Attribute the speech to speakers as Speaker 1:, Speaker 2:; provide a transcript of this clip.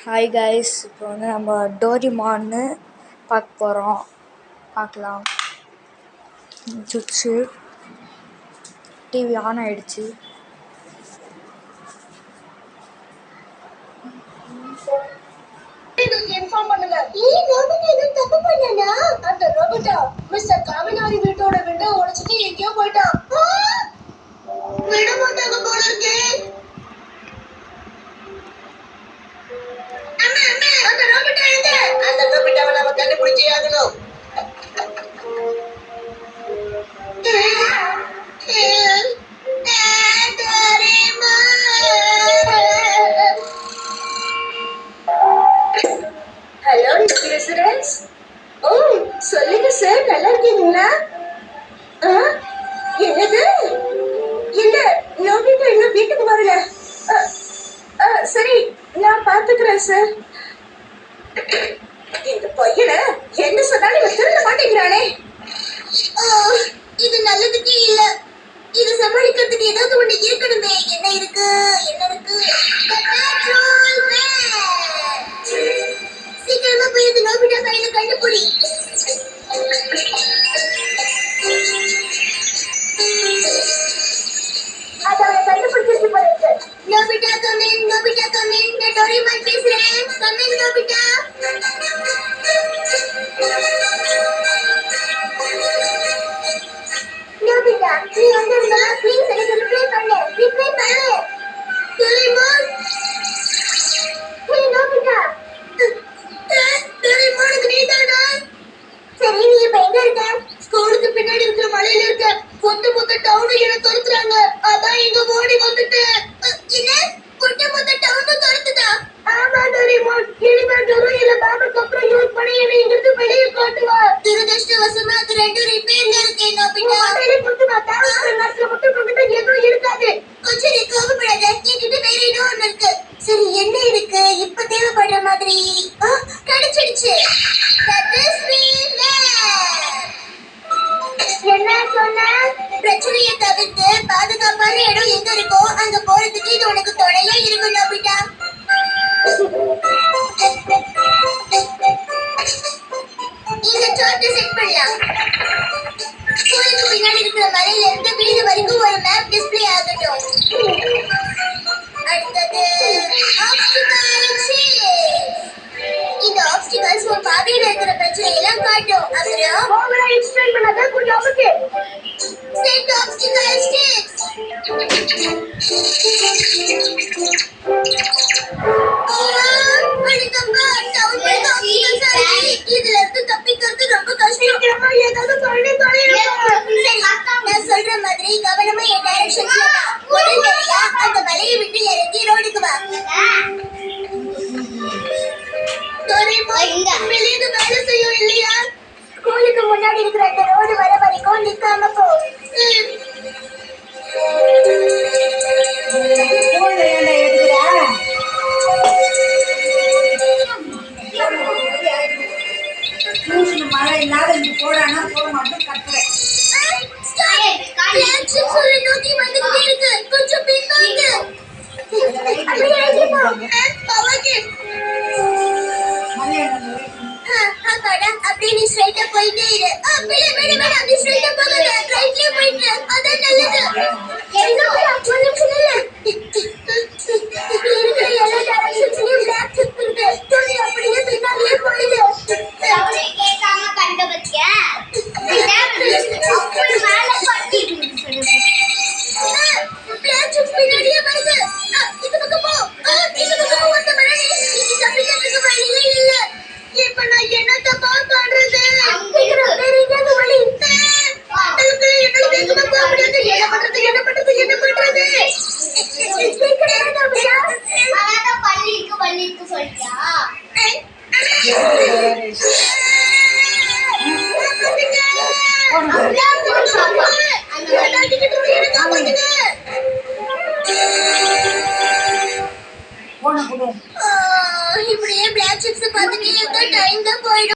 Speaker 1: Hi guys, இப்போ வந்து நம்ம டோரிமான்னு பார்க்க போகிறோம். பார்க்கலாம். சுவிட்சு டிவி ஆன் ஆகிடுச்சு.
Speaker 2: இன்ஃபார்ம் பண்ணுங்க. தப்பு பண்ணனா? அந்த ரோபோட்டா மிஸ்டர் காமினாரி வீட்டோட விண்டோ உடைச்சிட்டு எங்கேயோ போயிட்டான். விட மாட்டாங்க போல இருக்கே. அந்த ரோபோட்டா எங்க? அந்த ரோபோட்டாவை நாம கண்டுபிடிச்சே ஆகணும். Hello residence. ஓ சொல்லுங்க சார், நல்லா இருக்கீங்களா? என்னது? இல்ல, நோபிட்டா இன்னும் வீட்டுக்கு வரல. சரி, நான் பாத்துக்கிறேன் சார். இந்த பையனை என்ன சொன்னாலும் இவன் திருட மாட்டேங்கிறானே. இது நல்லதுக்கே இல்ல. இது சமாளிக்கிறதுக்கு ஏதாவது ஒண்ணு இருக்கணுமே. என்ன இருக்கு? சீக்கிரமா போய் இந்த நோபிட்டா கையில கண்டுபிடி. அதான் கண்டுபிடிச்சிட்டு போயிருக்கு. Nobita come in, Nobita come in. நான் டோரிமான் பேசுறேன். Come in Nobita. நோபிட்டா, நீ வந்திருந்தா ப்ளீஸ் எனக்கு ரிப்ளை பண்ணு. டோரிமான். ஹே நோபிட்டா. டோரிமானுக்கு நீதானா? சரி, நீ இப்ப எங்க இருக்க? ஸ்கூலுக்கு பின்னாடி இருக்கிற மலையில இருக்க. மொத்த டவுனும் என்ன துரத்துறாங்க. அதான் இங்க ஓடி வந்துட்டேன். என்ன? மொத்த டவுனும் துரத்துதா? ஆமா டோரிமான். எலிவேட்டரும் இல்ல பேப்பர் அப்புறம் யூஸ் பண்ணி என்னை இங்கிருந்து வெளியே காட்டுவா. துரதிருஷ்டவசமா அது ரெண்டும் ரிப்பேர்ல இருக்கு நோபிட்டா. மொபைலை கொடுத்து நான் தேவையான நேரத்துல மட்டும் கொண்டுட்டு எதுவும் இருக்காது. கொஞ்சம் நீ கோபப்படாத. என்கிட்ட வேற இன்னும் ஒண்ணு இருக்கு. சரி, என்ன இருக்கு இப்ப தேவைப்படுற மாதிரி? கிடைச்சிடுச்சு. என்ன சொன்ன? பிரச்சனையை தவிர்த்து பாதுகாப்பான இடம் எங்க இருக்கோ அங்க போறதுக்கு இது உனக்கு துணையா இருக்கும் நோபிட்டா. இங்க சார்ட் செட் பண்ணலாம். ஸ்கூலுக்கு பின்னாடி இருக்கிற மலையில இருந்து வீடு வரைக்கும் ஒரு மேப் டிஸ்ப்ளே ஆகட்டும். அடுத்தது இந்த ஆப்ஸ்டிகல்ஸ் ஒரு பாதையில இருக்கிற பிரச்சனை எல்லாம் காட்டும். அப்புறம் ஓவரா எக்ஸ்பிளைன் பண்ணாத கொஞ்சம் ஓகே. Set ஆப்ஸ்டிகல் sticks. இதுல இருந்து தப்பிக்கிறது ரொம்ப கஷ்டம். ஏதாவது சொல்லி நான் சொல்ற மாதிரி கவனமா என் டைரக்ஷன்ஸ்ல முதல் வேலையா அந்த மலையை விட்டு இறங்கி ரோடுக்கு வா. வெளியே வேலை செய்யும் இல்லையா? ஸ்கூலுக்கு முன்னாடி இருக்கிற அந்த ரோடு வர வரைக்கும் நிக்காம போ.
Speaker 3: மழை இல்லாத இங்க போடானா போட மாட்டோம் கட்டுறேன்.
Speaker 2: நோக்கி வந்துட்டே இருக்கு. கொஞ்சம் பின்வாங்க. அப்படியே நீ ஸ்ட்ரைட்டா போயிட்டே இரு. வேணாம் நீ ஸ்ட்ரைட்டா போகாத. ரைட்லயே போயிட்டு அதான் நல்லது. இருக்கிற எல்லா டைரக்ஷன்ஸ்லயும் மேப் செக் பண்ணிட்டு துணி அப்படியே பின்னாடியே போயிடு. கேட்காம கண்டுபிடிச்ச பின்னாடியே வருது. இந்த பக்கம் போ. இந்த பக்கம் வந்த மாதிரி நீ தப்பிக்கிறதுக்கு வழியே இல்ல. இப்ப நான் என்னத்த பண்றது? வேற எங்கேயாவது வழி? என்னால வேகமா போக முடியாது. என்ன பண்றது? பள்ளிக்கு சொல்லியா? இப்படியே பிளாக் சிப்ஸ் பார்த்துட்டே இருந்தா டைம் தான் போயிடும்.